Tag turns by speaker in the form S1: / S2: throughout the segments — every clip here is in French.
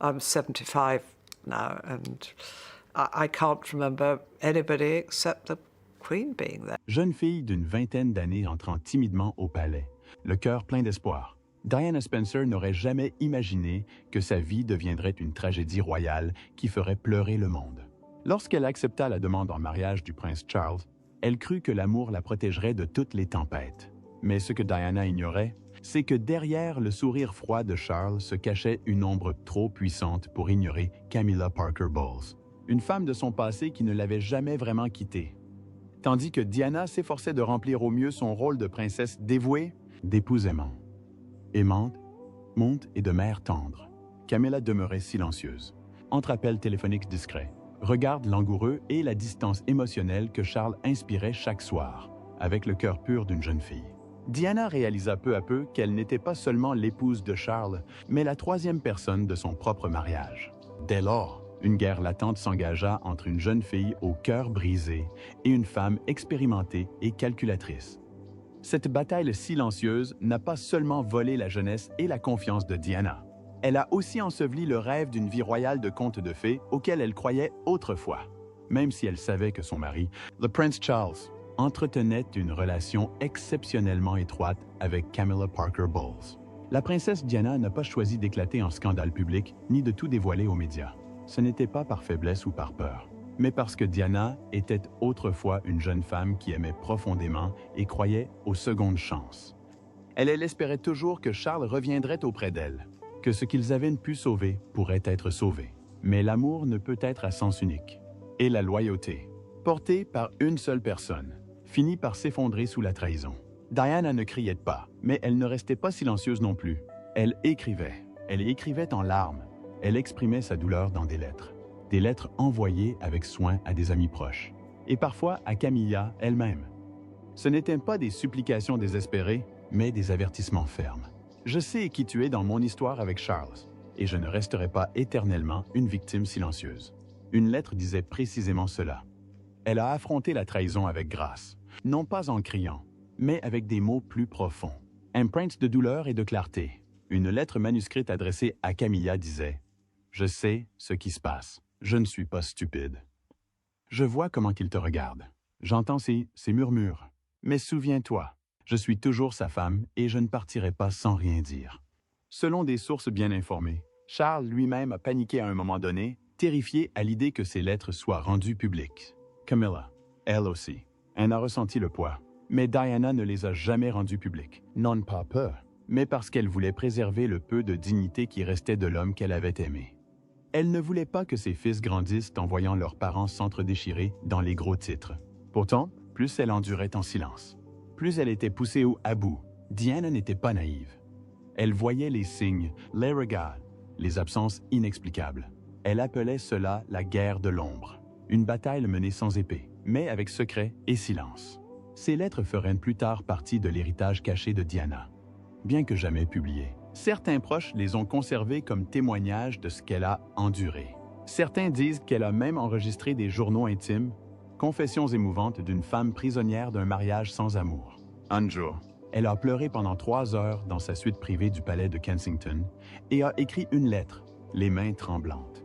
S1: I'm 75 now, and I can't remember anybody except the Queen being there.
S2: Jeune fille d'une vingtaine d'années entrant timidement au palais, le cœur plein d'espoir, Diana Spencer n'aurait jamais imaginé que sa vie deviendrait une tragédie royale qui ferait pleurer le monde. Lorsqu'elle accepta la demande en mariage du prince Charles, elle crut que l'amour la protégerait de toutes les tempêtes. Mais ce que Diana ignorait, c'est que derrière le sourire froid de Charles se cachait une ombre trop puissante pour ignorer Camilla Parker Bowles, une femme de son passé qui ne l'avait jamais vraiment quittée. Tandis que Diana s'efforçait de remplir au mieux son rôle de princesse dévouée, d'épouse aimante, monte et de mère tendre, Camilla demeurait silencieuse. Entre appels téléphoniques discrets, regards langoureux et la distance émotionnelle que Charles inspirait chaque soir, avec le cœur pur d'une jeune fille. Diana réalisa peu à peu qu'elle n'était pas seulement l'épouse de Charles, mais la troisième personne de son propre mariage. Dès lors, une guerre latente s'engagea entre une jeune fille au cœur brisé et une femme expérimentée et calculatrice. Cette bataille silencieuse n'a pas seulement volé la jeunesse et la confiance de Diana. Elle a aussi enseveli le rêve d'une vie royale de conte de fées auquel elle croyait autrefois, même si elle savait que son mari, le prince Charles, entretenait une relation exceptionnellement étroite avec Camilla Parker Bowles. La princesse Diana n'a pas choisi d'éclater en scandale public ni de tout dévoiler aux médias. Ce n'était pas par faiblesse ou par peur, mais parce que Diana était autrefois une jeune femme qui aimait profondément et croyait aux secondes chances. Elle espérait toujours que Charles reviendrait auprès d'elle, que ce qu'ils avaient pu sauver pourrait être sauvé. Mais l'amour ne peut être à sens unique. Et la loyauté, portée par une seule personne, finit par s'effondrer sous la trahison. Diana ne criait pas, mais elle ne restait pas silencieuse non plus. Elle écrivait en larmes. Elle exprimait sa douleur dans des lettres envoyées avec soin à des amis proches, et parfois à Camilla elle-même. Ce n'étaient pas des supplications désespérées, mais des avertissements fermes. Je sais qui tu es dans mon histoire avec Charles, et je ne resterai pas éternellement une victime silencieuse. Une lettre disait précisément cela. Elle a affronté la trahison avec grâce, non pas en criant, mais avec des mots plus profonds, empreintes de douleur et de clarté. Une lettre manuscrite adressée à Camilla disait « Je sais ce qui se passe. Je ne suis pas stupide. Je vois comment il te regarde. J'entends ses murmures. Mais souviens-toi, je suis toujours sa femme et je ne partirai pas sans rien dire. » Selon des sources bien informées, Charles lui-même a paniqué à un moment donné, terrifié à l'idée que ses lettres soient rendues publiques. Camilla, elle aussi, en a ressenti le poids. Mais Diana ne les a jamais rendues publiques, non pas peur, mais parce qu'elle voulait préserver le peu de dignité qui restait de l'homme qu'elle avait aimé. Elle ne voulait pas que ses fils grandissent en voyant leurs parents s'entre-déchirer dans les gros titres. Pourtant, plus elle endurait en silence, plus elle était poussée à bout. Diana n'était pas naïve. Elle voyait les signes, les regards, les absences inexplicables. Elle appelait cela la guerre de l'ombre, une bataille menée sans épée, mais avec secret et silence. Ces lettres feraient plus tard partie de l'héritage caché de Diana, bien que jamais publié. Certains proches les ont conservés comme témoignage de ce qu'elle a enduré. Certains disent qu'elle a même enregistré des journaux intimes, confessions émouvantes d'une femme prisonnière d'un mariage sans amour. Un jour, elle a pleuré pendant 3 heures dans sa suite privée du palais de Kensington et a écrit une lettre, les mains tremblantes.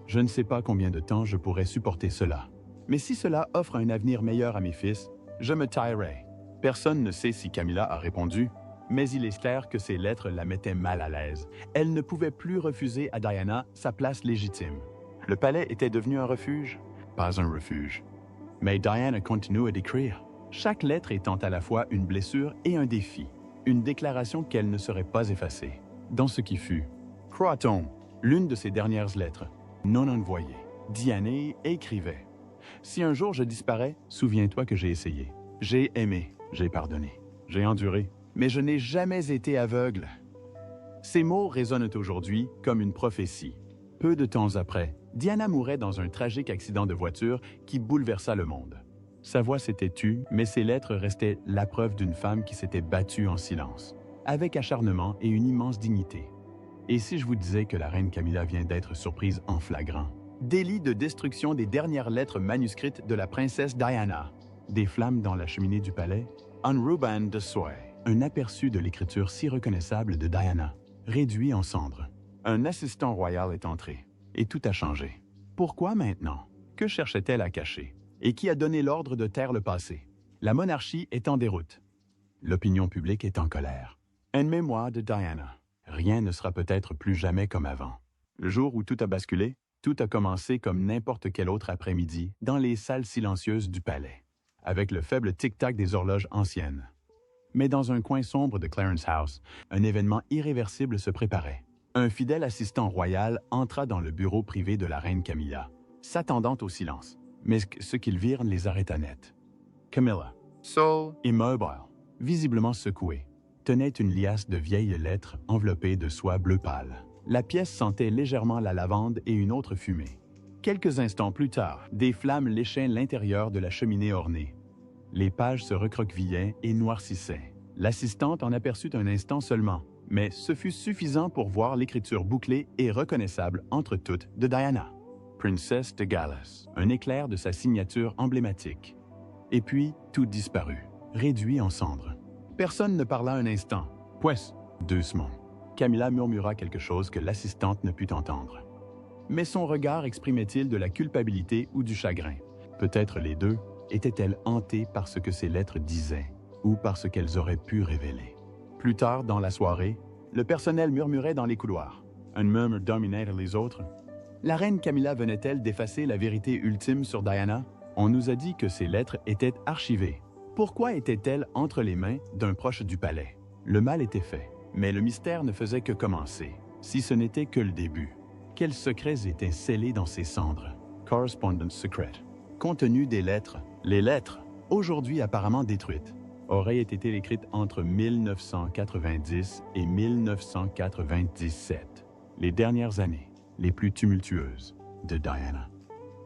S2: Je ne sais pas combien de temps je pourrais supporter cela, mais si cela offre un avenir meilleur à mes fils, je me tairai. Personne ne sait si Camilla a répondu, mais il est clair que ces lettres la mettaient mal à l'aise. Elle ne pouvait plus refuser à Diana sa place légitime. Le palais était devenu un refuge, pas un refuge. Mais Diana continue d'écrire, chaque lettre étant à la fois une blessure et un défi, une déclaration qu'elle ne serait pas effacée. Dans ce qui fut, croit-on, l'une de ses dernières lettres, non envoyée, Diana écrivait « Si un jour je disparais, souviens-toi que j'ai essayé. J'ai aimé, j'ai pardonné, j'ai enduré, mais je n'ai jamais été aveugle. » Ces mots résonnent aujourd'hui comme une prophétie. Peu de temps après, Diana mourait dans un tragique accident de voiture qui bouleversa le monde. Sa voix s'était tue, mais ses lettres restaient la preuve d'une femme qui s'était battue en silence, avec acharnement et une immense dignité. Et si je vous disais que la reine Camilla vient d'être surprise en flagrant? Délit de destruction des dernières lettres manuscrites de la princesse Diana. Des flammes dans la cheminée du palais. Un ruban de soie. Un aperçu de l'écriture si reconnaissable de Diana, réduit en cendres. Un assistant royal est entré, et tout a changé. Pourquoi maintenant? Que cherchait-elle à cacher? Et qui a donné l'ordre de taire le passé? La monarchie est en déroute. L'opinion publique est en colère. En mémoire de Diana, rien ne sera peut-être plus jamais comme avant. Le jour où tout a basculé, tout a commencé comme n'importe quel autre après-midi dans les salles silencieuses du palais, avec le faible tic-tac des horloges anciennes. Mais dans un coin sombre de Clarence House, un événement irréversible se préparait. Un fidèle assistant royal entra dans le bureau privé de la reine Camilla, s'attendant au silence. Mais ce qu'ils virent les arrêta net. Camilla, seule, immobile, visiblement secouée, tenait une liasse de vieilles lettres enveloppées de soie bleu pâle. La pièce sentait légèrement la lavande et une autre fumée. Quelques instants plus tard, des flammes léchaient l'intérieur de la cheminée ornée. Les pages se recroquevillaient et noircissaient. L'assistante en aperçut un instant seulement, mais ce fut suffisant pour voir l'écriture bouclée et reconnaissable entre toutes de Diana. Princesse de Galles, un éclair de sa signature emblématique. Et puis, tout disparut, réduit en cendres. Personne ne parla un instant. Pues, doucement. Camilla murmura quelque chose que l'assistante ne put entendre. Mais son regard exprimait-il de la culpabilité ou du chagrin? Peut-être les deux. Était-elle hantée par ce que ces lettres disaient ou par ce qu'elles auraient pu révéler? Plus tard dans la soirée, le personnel murmurait dans les couloirs. Un murmure dominait les autres. La reine Camilla venait-elle d'effacer la vérité ultime sur Diana? On nous a dit que ces lettres étaient archivées. Pourquoi étaient-elles entre les mains d'un proche du palais? Le mal était fait, mais le mystère ne faisait que commencer, si ce n'était que le début. Quels secrets étaient scellés dans ces cendres? Correspondence secret. Contenu des lettres. Les lettres, aujourd'hui apparemment détruites, auraient été écrites entre 1990 et 1997, les dernières années les plus tumultueuses de Diana.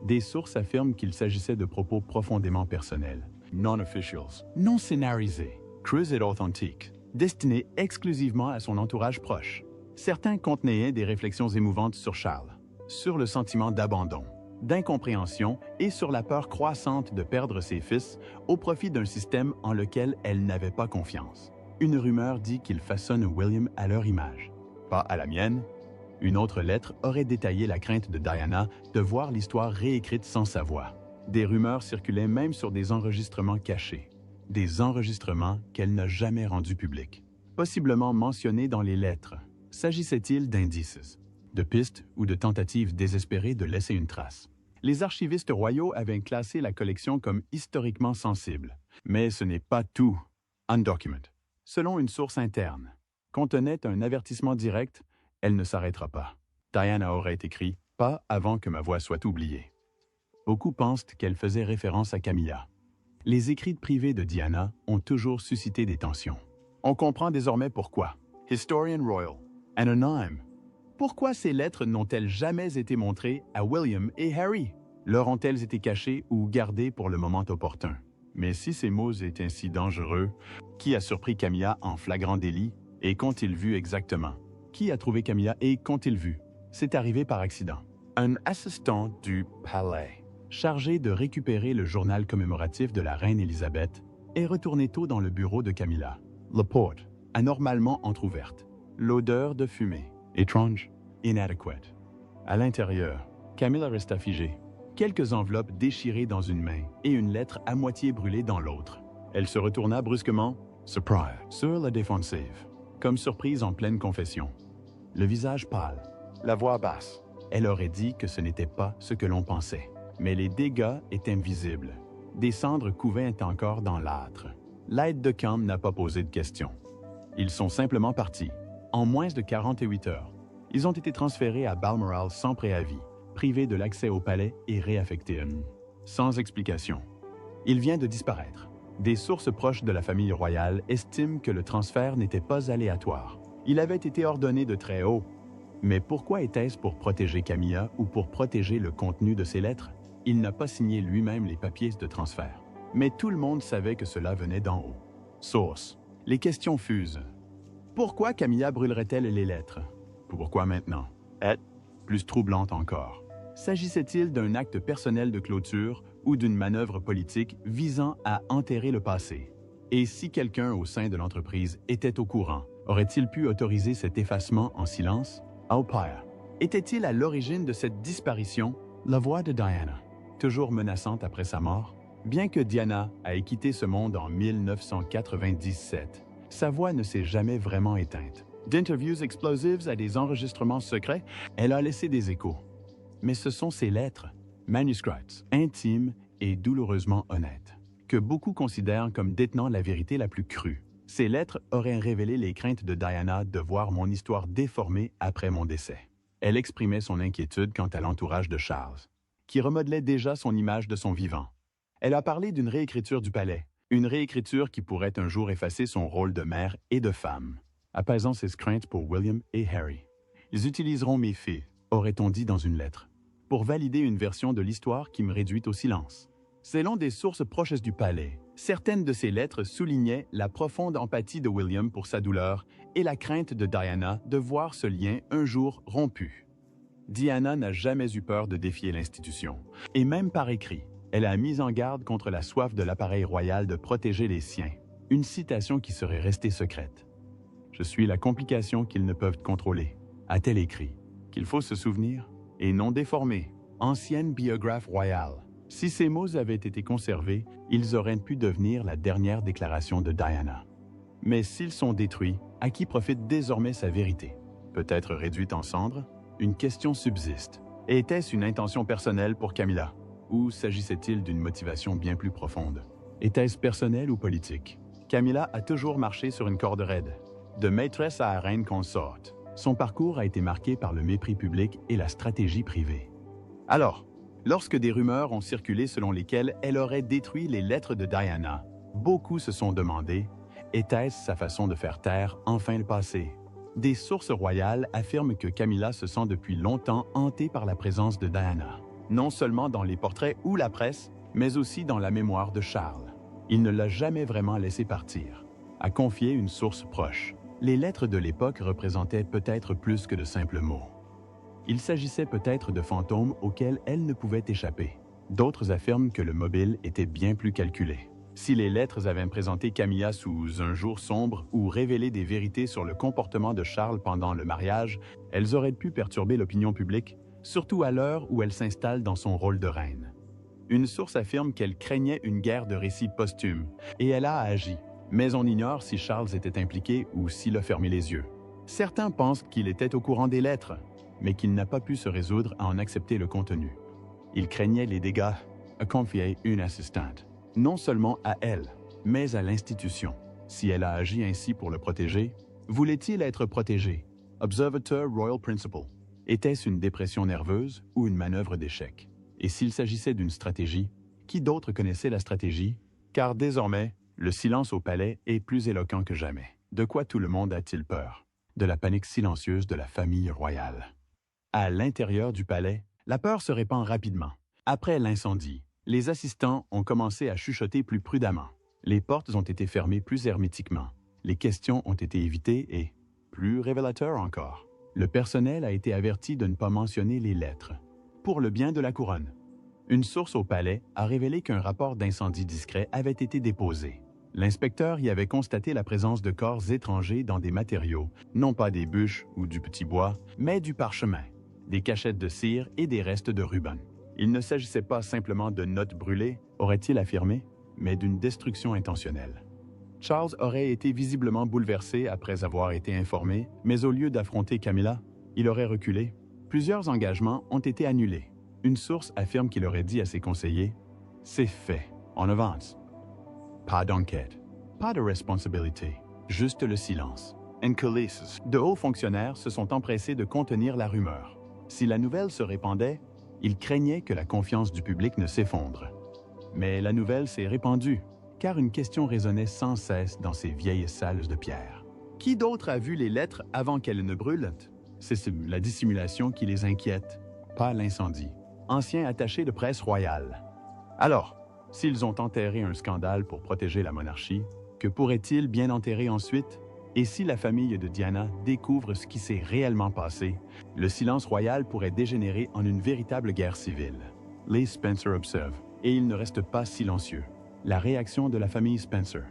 S2: Des sources affirment qu'il s'agissait de propos profondément personnels, non-officials, non scénarisés, crus et authentiques, destinés exclusivement à son entourage proche. Certains contenaient des réflexions émouvantes sur Charles, sur le sentiment d'abandon, d'incompréhension et sur la peur croissante de perdre ses fils au profit d'un système en lequel elle n'avait pas confiance. Une rumeur dit qu'ils façonnent William à leur image, pas à la mienne. Une autre lettre aurait détaillé la crainte de Diana de voir l'histoire réécrite sans sa voix. Des rumeurs circulaient même sur des enregistrements cachés, des enregistrements qu'elle n'a jamais rendus publics, possiblement mentionnés dans les lettres. S'agissait-il d'indices, de pistes ou de tentatives désespérées de laisser une trace? Les archivistes royaux avaient classé la collection comme historiquement sensible, mais ce n'est pas tout. Undocumented. Selon une source interne, contenait un avertissement direct. Elle ne s'arrêtera pas. Diana aurait écrit « Pas avant que ma voix soit oubliée ». Beaucoup pensent qu'elle faisait référence à Camilla. Les écrits privés de Diana ont toujours suscité des tensions. On comprend désormais pourquoi. Historian Royal, anonyme. Pourquoi ces lettres n'ont-elles jamais été montrées à William et Harry? Leur ont-elles été cachées ou gardées pour le moment opportun? Mais si ces mots étaient ainsi dangereux, qui a surpris Camilla en flagrant délit et qu'ont-ils vu exactement? Qui a trouvé Camilla et qu'ont-ils vu? C'est arrivé par accident. Un assistant du palais, chargé de récupérer le journal commémoratif de la reine Élisabeth, est retourné tôt dans le bureau de Camilla. La porte, anormalement entr'ouverte. L'odeur de fumée. Étrange. Inadequate. À l'intérieur, Camilla resta figée. Quelques enveloppes déchirées dans une main et une lettre à moitié brûlée dans l'autre. Elle se retourna brusquement, surprise, sur la défensive, comme surprise en pleine confession. Le visage pâle, la voix basse. Elle aurait dit que ce n'était pas ce que l'on pensait. Mais les dégâts étaient visibles. Des cendres couvaient encore dans l'âtre. L'aide de camp n'a pas posé de questions. Ils sont simplement partis. En moins de 48 heures, ils ont été transférés à Balmoral sans préavis, privés de l'accès au palais et réaffectés. Sans explication. Il vient de disparaître. Des sources proches de la famille royale estiment que le transfert n'était pas aléatoire. Il avait été ordonné de très haut. Mais pourquoi était-ce pour protéger Camilla ou pour protéger le contenu de ses lettres? Il n'a pas signé lui-même les papiers de transfert. Mais tout le monde savait que cela venait d'en haut. Source. Les questions fusent. Pourquoi Camilla brûlerait-elle les lettres? Pourquoi maintenant? Et, plus troublante encore, s'agissait-il d'un acte personnel de clôture ou d'une manœuvre politique visant à enterrer le passé? Et si quelqu'un au sein de l'entreprise était au courant, aurait-il pu autoriser cet effacement en silence? Aupire. Était-il à l'origine de cette disparition? La voix de Diana, toujours menaçante après sa mort? Bien que Diana ait quitté ce monde en 1997, sa voix ne s'est jamais vraiment éteinte. D'interviews explosives à des enregistrements secrets, elle a laissé des échos. Mais ce sont ses lettres, manuscrits, intimes et douloureusement honnêtes, que beaucoup considèrent comme détenant la vérité la plus crue. Ces lettres auraient révélé les craintes de Diana de voir mon histoire déformée après mon décès. Elle exprimait son inquiétude quant à l'entourage de Charles, qui remodelait déjà son image de son vivant. Elle a parlé d'une réécriture du palais, une réécriture qui pourrait un jour effacer son rôle de mère et de femme, apaisant ses craintes pour William et Harry. Ils utiliseront mes filles, aurait-on dit dans une lettre, pour valider une version de l'histoire qui me réduit au silence. Selon des sources proches du palais, certaines de ces lettres soulignaient la profonde empathie de William pour sa douleur et la crainte de Diana de voir ce lien un jour rompu. Diana n'a jamais eu peur de défier l'institution, et même par écrit, elle a mis en garde contre la soif de l'appareil royal de protéger les siens, une citation qui serait restée secrète. « Je suis la complication qu'ils ne peuvent contrôler », a-t-elle écrit, qu'il faut se souvenir, et non déformer, ancienne biographe royale. Si ces mots avaient été conservés, ils auraient pu devenir la dernière déclaration de Diana. Mais s'ils sont détruits, à qui profite désormais sa vérité? Peut-être réduite en cendres? Une question subsiste. Était-ce une intention personnelle pour Camilla? Ou s'agissait-il d'une motivation bien plus profonde? Était-ce personnel ou politique? Camilla a toujours marché sur une corde raide. De maîtresse à reine consorte, son parcours a été marqué par le mépris public et la stratégie privée. Alors, lorsque des rumeurs ont circulé selon lesquelles elle aurait détruit les lettres de Diana, beaucoup se sont demandé, était-ce sa façon de faire taire enfin le passé? Des sources royales affirment que Camilla se sent depuis longtemps hantée par la présence de Diana, non seulement dans les portraits ou la presse, mais aussi dans la mémoire de Charles. Il ne l'a jamais vraiment laissé partir, a confié une source proche. Les lettres de l'époque représentaient peut-être plus que de simples mots. Il s'agissait peut-être de fantômes auxquels elle ne pouvait échapper. D'autres affirment que le mobile était bien plus calculé. Si les lettres avaient présenté Camilla sous un jour sombre ou révélé des vérités sur le comportement de Charles pendant le mariage, elles auraient pu perturber l'opinion publique, surtout à l'heure où elle s'installe dans son rôle de reine. Une source affirme qu'elle craignait une guerre de récits posthumes, et elle a agi. Mais on ignore si Charles était impliqué ou s'il a fermé les yeux. Certains pensent qu'il était au courant des lettres, mais qu'il n'a pas pu se résoudre à en accepter le contenu. Il craignait les dégâts, a confié une assistante. Non seulement à elle, mais à l'institution. Si elle a agi ainsi pour le protéger, voulait-il être protégé? Observateur Royal Principal. Était-ce une dépression nerveuse ou une manœuvre d'échec? Et s'il s'agissait d'une stratégie, qui d'autre connaissait la stratégie? Car désormais, le silence au palais est plus éloquent que jamais. De quoi tout le monde a-t-il peur? De la panique silencieuse de la famille royale. À l'intérieur du palais, la peur se répand rapidement. Après l'incendie, les assistants ont commencé à chuchoter plus prudemment. Les portes ont été fermées plus hermétiquement. Les questions ont été évitées et, plus révélateur encore, le personnel a été averti de ne pas mentionner les lettres, pour le bien de la couronne. Une source au palais a révélé qu'un rapport d'incendie discret avait été déposé. L'inspecteur y avait constaté la présence de corps étrangers dans des matériaux, non pas des bûches ou du petit bois, mais du parchemin, des cachettes de cire et des restes de ruban. Il ne s'agissait pas simplement de notes brûlées, aurait-il affirmé, mais d'une destruction intentionnelle. Charles aurait été visiblement bouleversé après avoir été informé, mais au lieu d'affronter Camilla, il aurait reculé. Plusieurs engagements ont été annulés. Une source affirme qu'il aurait dit à ses conseillers « C'est fait, on avance ». Pas d'enquête, pas de responsabilité, juste le silence. En coulisses, de hauts fonctionnaires se sont empressés de contenir la rumeur. Si la nouvelle se répandait, ils craignaient que la confiance du public ne s'effondre. Mais la nouvelle s'est répandue, car une question résonnait sans cesse dans ces vieilles salles de pierre. Qui d'autre a vu les lettres avant qu'elles ne brûlent? C'est la dissimulation qui les inquiète, pas l'incendie. Anciens attachés de presse royale. Alors, s'ils ont enterré un scandale pour protéger la monarchie, que pourrait-il bien enterrer ensuite? Et si la famille de Diana découvre ce qui s'est réellement passé, le silence royal pourrait dégénérer en une véritable guerre civile. Les Spencer observent, et ils ne restent pas silencieux. La réaction de la famille Spencer.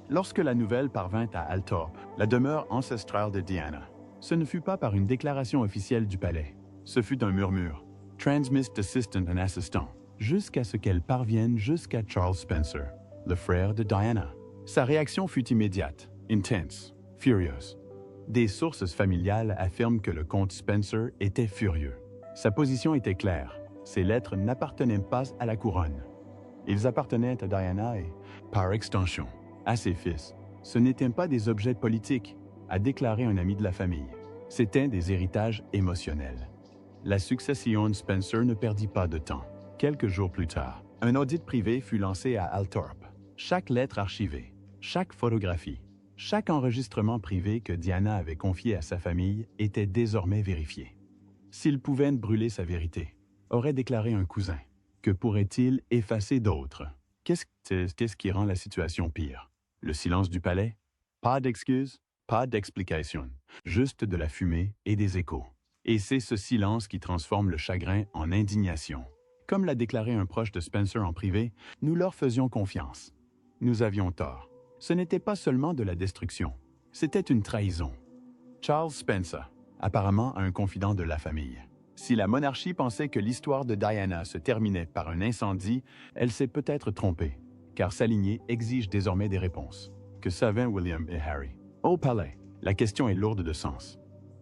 S2: Lorsque la nouvelle parvint à Althorp, la demeure ancestrale de Diana, Ce ne fut pas par une déclaration officielle du palais. Ce fut un murmure. Transmissed assistant and assistant. Jusqu'à ce qu'elle parvienne jusqu'à Charles Spencer, le frère de Diana. Sa réaction fut immédiate, intense, furieuse. Des sources familiales affirment que le comte Spencer était furieux. Sa position était claire. Ces lettres n'appartenaient pas à la couronne. Ils appartenaient à Diana et, par extension, à ses fils. Ce n'étaient pas des objets politiques, a déclaré un ami de la famille. C'étaient des héritages émotionnels. La succession de Spencer ne perdit pas de temps. Quelques jours plus tard, un audit privé fut lancé à Althorpe. Chaque lettre archivée, chaque photographie, chaque enregistrement privé que Diana avait confié à sa famille était désormais vérifié. S'il pouvait brûler sa vérité, aurait déclaré un cousin, que pourrait-il effacer d'autres? Qu'est-ce qui rend la situation pire? Le silence du palais? Pas d'excuses, pas d'explications, juste de la fumée et des échos. Et c'est ce silence qui transforme le chagrin en indignation. Comme l'a déclaré un proche de Spencer en privé, nous leur faisions confiance. Nous avions tort. Ce n'était pas seulement de la destruction, c'était une trahison. Charles Spencer, apparemment un confident de la famille. Si la monarchie pensait que l'histoire de Diana se terminait par un incendie, elle s'est peut-être trompée, car sa lignée exige désormais des réponses. Que savaient William et Harry? Au palais, la question est lourde de sens.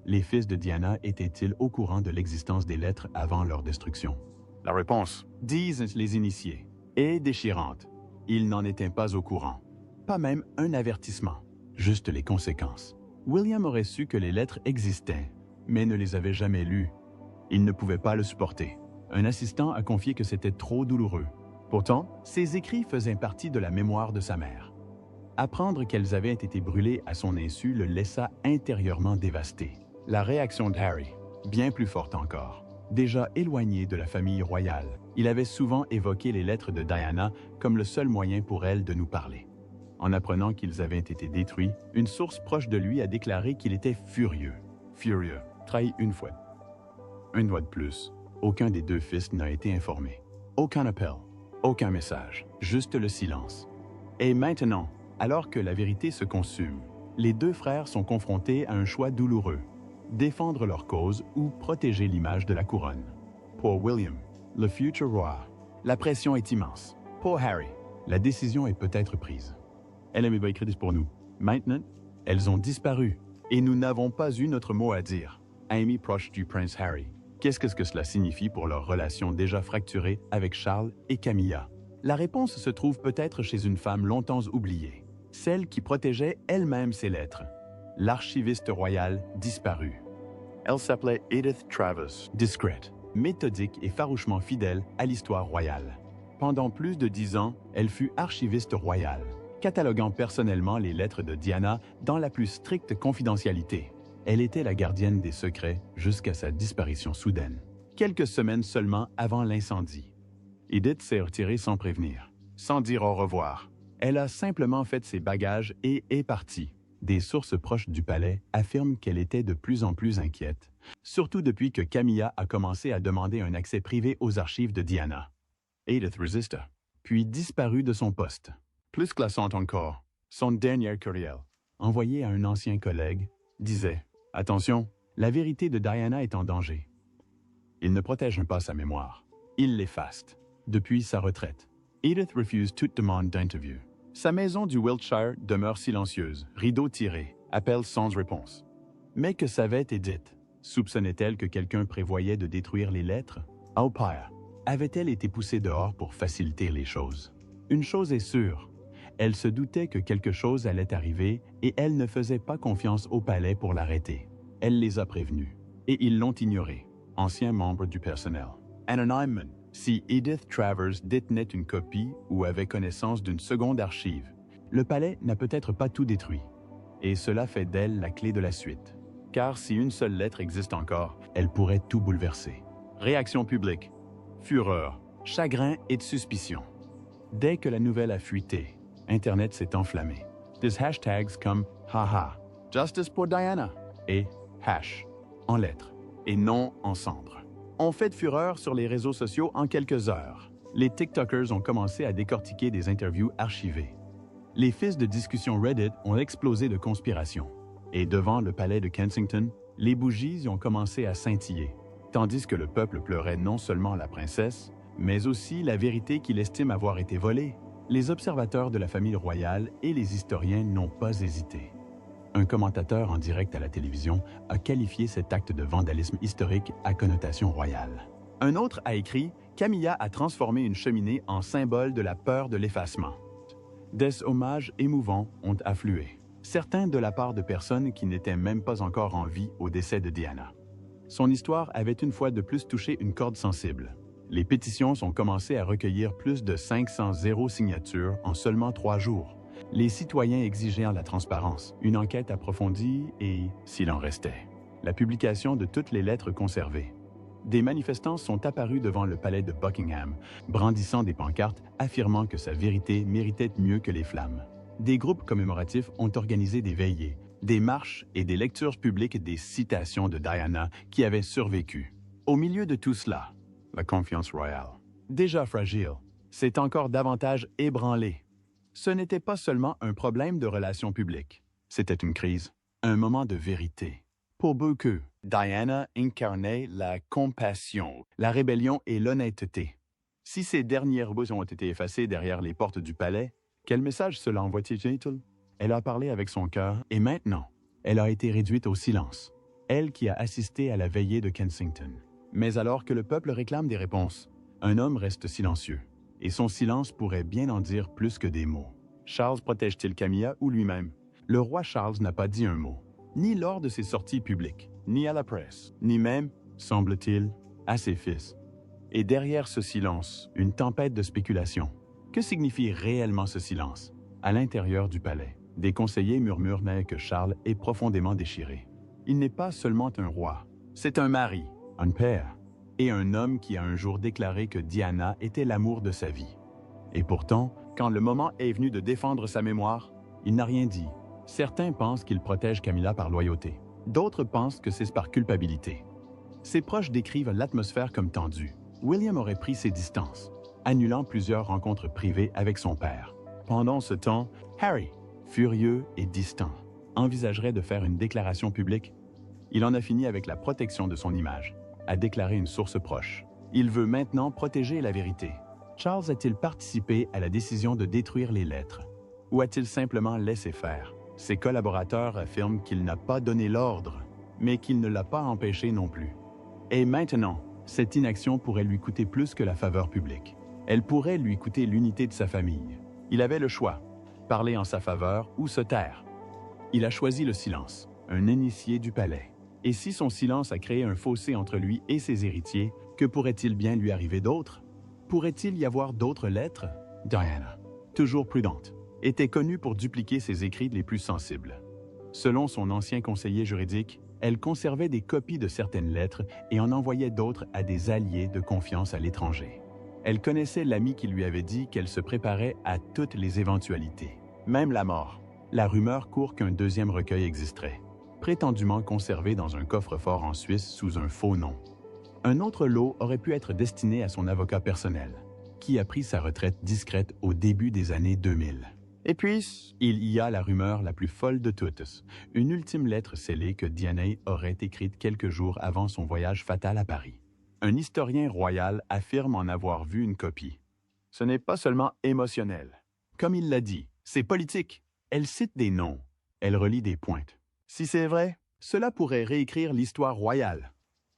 S2: Les fils de Diana étaient-ils au courant de l'existence des lettres avant leur destruction? La réponse, disent les initiés, est déchirante. Ils n'en étaient pas au courant. Pas même un avertissement, juste les conséquences. William aurait su que les lettres existaient, mais ne les avait jamais lues. Il ne pouvait pas le supporter. Un assistant a confié que c'était trop douloureux. Pourtant, ces écrits faisaient partie de la mémoire de sa mère. Apprendre qu'elles avaient été brûlées à son insu le laissa intérieurement dévasté. La réaction de Harry, bien plus forte encore. Déjà éloigné de la famille royale, il avait souvent évoqué les lettres de Diana comme le seul moyen pour elle de nous parler. En apprenant qu'ils avaient été détruits, une source proche de lui a déclaré qu'il était furieux. Furieux, trahi une fois. Une fois de plus, aucun des deux fils n'a été informé. Aucun appel, aucun message, juste le silence. Et maintenant, alors que la vérité se consume, les deux frères sont confrontés à un choix douloureux. Défendre leur cause ou protéger l'image de la couronne. Pour William, le futur roi, la pression est immense. Pour Harry, la décision est peut-être prise. Elle avait écrit pour nous. Maintenant, elles ont disparu et nous n'avons pas eu notre mot à dire. Ami proche du prince Harry. Qu'est-ce que cela signifie pour leur relation déjà fracturée avec Charles et Camilla? La réponse se trouve peut-être chez une femme longtemps oubliée, celle qui protégeait elle-même ses lettres. L'archiviste royale disparue. Elle s'appelait Edith Travers, discrète, méthodique et farouchement fidèle à l'histoire royale. Pendant plus de 10 ans, elle fut archiviste royale, cataloguant personnellement les lettres de Diana dans la plus stricte confidentialité. Elle était la gardienne des secrets jusqu'à sa disparition soudaine, quelques semaines seulement avant l'incendie. Edith s'est retirée sans prévenir, sans dire au revoir. Elle a simplement fait ses bagages et est partie. Des sources proches du palais affirment qu'elle était de plus en plus inquiète, surtout depuis que Camilla a commencé à demander un accès privé aux archives de Diana. Edith résista, puis disparut de son poste. Plus glaçante encore, son dernier courriel, envoyé à un ancien collègue, disait « Attention, la vérité de Diana est en danger. » Il ne protège pas sa mémoire. Il l'efface. Depuis sa retraite, Edith refuse toute demande d'interview. Sa maison du Wiltshire demeure silencieuse, rideau tiré, appel sans réponse. Mais que savait Edith? Soupçonnait-elle que quelqu'un prévoyait de détruire les lettres? Au pire, avait-elle été poussée dehors pour faciliter les choses? Une chose est sûre, elle se doutait que quelque chose allait arriver et elle ne faisait pas confiance au palais pour l'arrêter. Elle les a prévenus, et ils l'ont ignoré, anciens membres du personnel. Anonymement, si Edith Travers détenait une copie ou avait connaissance d'une seconde archive, le palais n'a peut-être pas tout détruit. Et cela fait d'elle la clé de la suite. Car si une seule lettre existe encore, elle pourrait tout bouleverser. Réaction publique, fureur, chagrin et suspicion. Dès que la nouvelle a fuité, Internet s'est enflammé. Des hashtags comme « haha »,« Justice pour Diana » et « hash » en lettres et non en cendres. On fait de fureur sur les réseaux sociaux en quelques heures. Les TikTokers ont commencé à décortiquer des interviews archivées. Les fils de discussion Reddit ont explosé de conspiration. Et devant le palais de Kensington, Les bougies y ont commencé à scintiller, tandis que le peuple pleurait non seulement la princesse, mais aussi la vérité qu'il estime avoir été volée. Les observateurs de la famille royale et les historiens n'ont pas hésité. Un commentateur en direct à la télévision a qualifié cet acte de vandalisme historique à connotation royale. Un autre a écrit « Camilla a transformé une cheminée en symbole de la peur de l'effacement ». Des hommages émouvants ont afflué, certains de la part de personnes qui n'étaient même pas encore en vie au décès de Diana. Son histoire avait une fois de plus touché une corde sensible. Les pétitions ont commencé à recueillir plus de 500 signatures en seulement 3 jours. Les citoyens exigeant la transparence, une enquête approfondie et, s'il en restait, la publication de toutes les lettres conservées. Des manifestants sont apparus devant le palais de Buckingham, brandissant des pancartes affirmant que sa vérité méritait mieux que les flammes. Des groupes commémoratifs ont organisé des veillées, des marches et des lectures publiques des citations de Diana qui avaient survécu. Au milieu de tout cela, la confiance royale, déjà fragile, s'est encore davantage ébranlée. Ce n'était pas seulement un problème de relations publiques, c'était une crise, un moment de vérité. Pour beaucoup, Diana incarnait la compassion, la rébellion et l'honnêteté. Si ces dernières bouts ont été effacés derrière les portes du palais, quel message cela envoie-t-il? Elle a parlé avec son cœur et maintenant, elle a été réduite au silence. Elle qui a assisté à la veillée de Kensington. Mais alors que le peuple réclame des réponses, un homme reste silencieux. Et son silence pourrait bien en dire plus que des mots. Charles protège-t-il Camilla ou lui-même? Le roi Charles n'a pas dit un mot, ni lors de ses sorties publiques, ni à la presse, ni même, semble-t-il, à ses fils. Et derrière ce silence, une tempête de spéculation. Que signifie réellement ce silence? À l'intérieur du palais, des conseillers murmurent que Charles est profondément déchiré. Il n'est pas seulement un roi, c'est un mari, un père, et un homme qui a un jour déclaré que Diana était l'amour de sa vie. Et pourtant, quand le moment est venu de défendre sa mémoire, il n'a rien dit. Certains pensent qu'il protège Camilla par loyauté. D'autres pensent que c'est par culpabilité. Ses proches décrivent l'atmosphère comme tendue. William aurait pris ses distances, annulant plusieurs rencontres privées avec son père. Pendant ce temps, Harry, furieux et distant, envisagerait de faire une déclaration publique. Il en a fini avec la protection de son image, a déclaré une source proche. Il veut maintenant protéger la vérité. Charles a-t-il participé à la décision de détruire les lettres? Ou a-t-il simplement laissé faire? Ses collaborateurs affirment qu'il n'a pas donné l'ordre, mais qu'il ne l'a pas empêché non plus. Et maintenant, cette inaction pourrait lui coûter plus que la faveur publique. Elle pourrait lui coûter l'unité de sa famille. Il avait le choix, parler en sa faveur ou se taire. Il a choisi le silence, un initié du palais. Et si son silence a créé un fossé entre lui et ses héritiers, que pourrait-il bien lui arriver d'autre? Pourrait-il y avoir d'autres lettres? Diana, toujours prudente, était connue pour dupliquer ses écrits les plus sensibles. Selon son ancien conseiller juridique, elle conservait des copies de certaines lettres et en envoyait d'autres à des alliés de confiance à l'étranger. Elle connaissait l'ami qui lui avait dit qu'elle se préparait à toutes les éventualités, même la mort. La rumeur court qu'un deuxième recueil existerait, prétendument conservé dans un coffre-fort en Suisse sous un faux nom. Un autre lot aurait pu être destiné à son avocat personnel, qui a pris sa retraite discrète au début des années 2000. Et puis, il y a la rumeur la plus folle de toutes, une ultime lettre scellée que Diana aurait écrite quelques jours avant son voyage fatal à Paris. Un historien royal affirme en avoir vu une copie. Ce n'est pas seulement émotionnel. Comme il l'a dit, c'est politique. Elle cite des noms, elle relie des pointes. Si c'est vrai, cela pourrait réécrire l'histoire royale.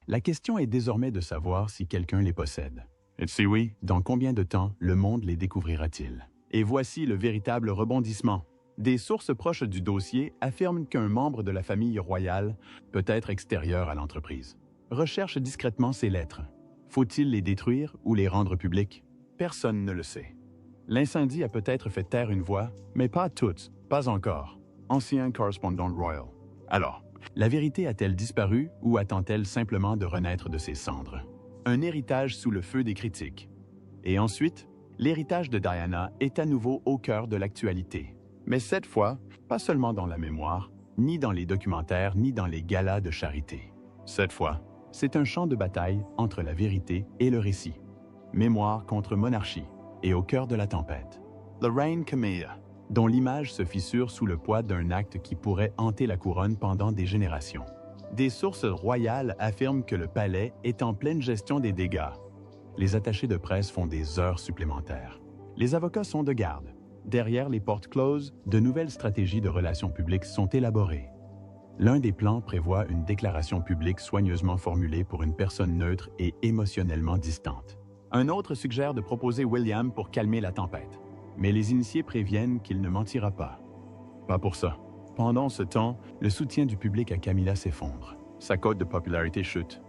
S2: La question est désormais de savoir si quelqu'un les possède. Et si oui, dans combien de temps le monde les découvrira-t-il? Et voici le véritable rebondissement. Des sources proches du dossier affirment qu'un membre de la famille royale, peut-être extérieur à l'entreprise, recherche discrètement ces lettres. Faut-il les détruire ou les rendre publiques? Personne ne le sait. L'incendie a peut-être fait taire une voix, mais pas toutes, pas encore. Ancien correspondant royal. Alors, la vérité a-t-elle disparu ou attend-elle simplement de renaître de ses cendres? Un héritage sous le feu des critiques. Et ensuite, l'héritage de Diana est à nouveau au cœur de l'actualité. Mais cette fois, pas seulement dans la mémoire, ni dans les documentaires, ni dans les galas de charité. Cette fois, c'est un champ de bataille entre la vérité et le récit. Mémoire contre monarchie, et au cœur de la tempête. The Reine Camilla, dont l'image se fissure sous le poids d'un acte qui pourrait hanter la couronne pendant des générations. Des sources royales affirment que le palais est en pleine gestion des dégâts. Les attachés de presse font des heures supplémentaires. Les avocats sont de garde. Derrière les portes closes, de nouvelles stratégies de relations publiques sont élaborées. L'un des plans prévoit une déclaration publique soigneusement formulée pour une personne neutre et émotionnellement distante. Un autre suggère de proposer William pour calmer la tempête. Mais les initiés préviennent qu'il ne mentira pas. Pas pour ça. Pendant ce temps, le soutien du public à Camilla s'effondre. Sa cote de popularité chute.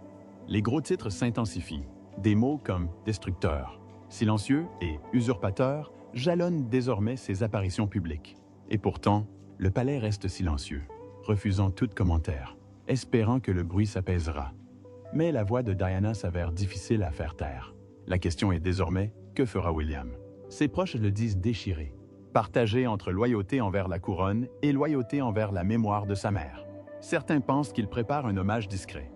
S2: Les gros titres s'intensifient. Des mots comme « destructeur », « silencieux » et « usurpateur » jalonnent désormais ses apparitions publiques. Et pourtant, le palais reste silencieux, refusant tout commentaire, espérant que le bruit s'apaisera. Mais la voix de Diana s'avère difficile à faire taire. La question est désormais, que fera William? Ses proches le disent déchiré, partagé entre loyauté envers la couronne et loyauté envers la mémoire de sa mère. Certains pensent qu'il prépare un hommage discret.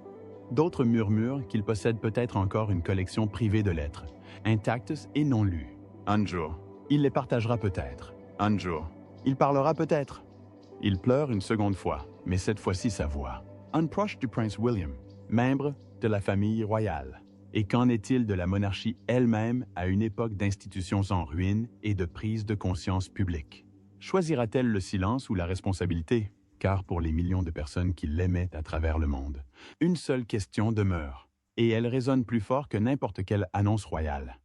S2: D'autres murmurent qu'il possède peut-être encore une collection privée de lettres, intactes et non lues. Un jour, il les partagera peut-être. Un jour, il parlera peut-être. Il pleure une seconde fois, mais cette fois-ci sa voix. Un proche du prince William, membre de la famille royale. Et qu'en est-il de la monarchie elle-même à une époque d'institutions en ruine et de prise de conscience publique? Choisira-t-elle le silence ou la responsabilité? Car pour les millions de personnes qui l'aimaient à travers le monde, une seule question demeure, et elle résonne plus fort que n'importe quelle annonce royale.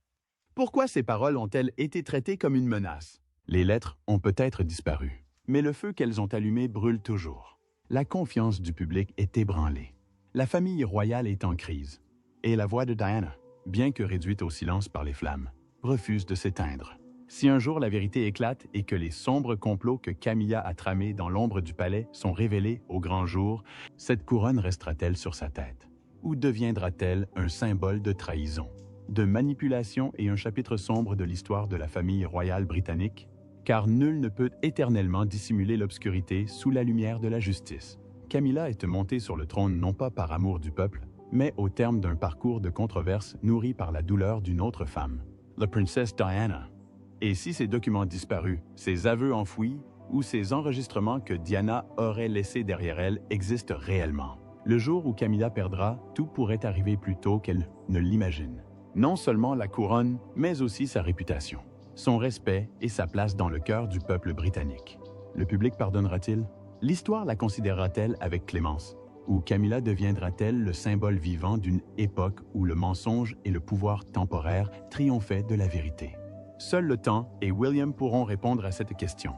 S2: Pourquoi ces paroles ont-elles été traitées comme une menace? Les lettres ont peut-être disparu, mais le feu qu'elles ont allumé brûle toujours. La confiance du public est ébranlée. La famille royale est en crise. Et la voix de Diana, bien que réduite au silence par les flammes, refuse de s'éteindre. Si un jour la vérité éclate et que les sombres complots que Camilla a tramés dans l'ombre du palais sont révélés au grand jour, cette couronne restera-t-elle sur sa tête? Ou deviendra-t-elle un symbole de trahison, de manipulation et un chapitre sombre de l'histoire de la famille royale britannique? Car nul ne peut éternellement dissimuler l'obscurité sous la lumière de la justice. Camilla est montée sur le trône non pas par amour du peuple, mais au terme d'un parcours de controverses nourri par la douleur d'une autre femme, la princesse Diana. Et si ces documents disparus, ces aveux enfouis ou ces enregistrements que Diana aurait laissés derrière elle existent réellement? Le jour où Camilla perdra, tout pourrait arriver plus tôt qu'elle ne l'imagine. Non seulement la couronne, mais aussi sa réputation, son respect et sa place dans le cœur du peuple britannique. Le public pardonnera-t-il? L'histoire la considérera-t-elle avec clémence? Ou Camilla deviendra-t-elle le symbole vivant d'une époque où le mensonge et le pouvoir temporaire triomphaient de la vérité? Seul le temps et William pourront répondre à cette question.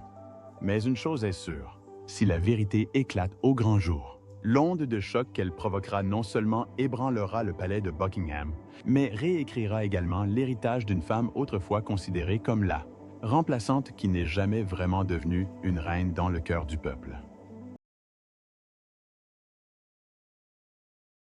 S2: Mais une chose est sûre, si la vérité éclate au grand jour, l'onde de choc qu'elle provoquera non seulement ébranlera le palais de Buckingham, mais réécrira également l'héritage d'une femme autrefois considérée comme la remplaçante qui n'est jamais vraiment devenue une reine dans le cœur du peuple.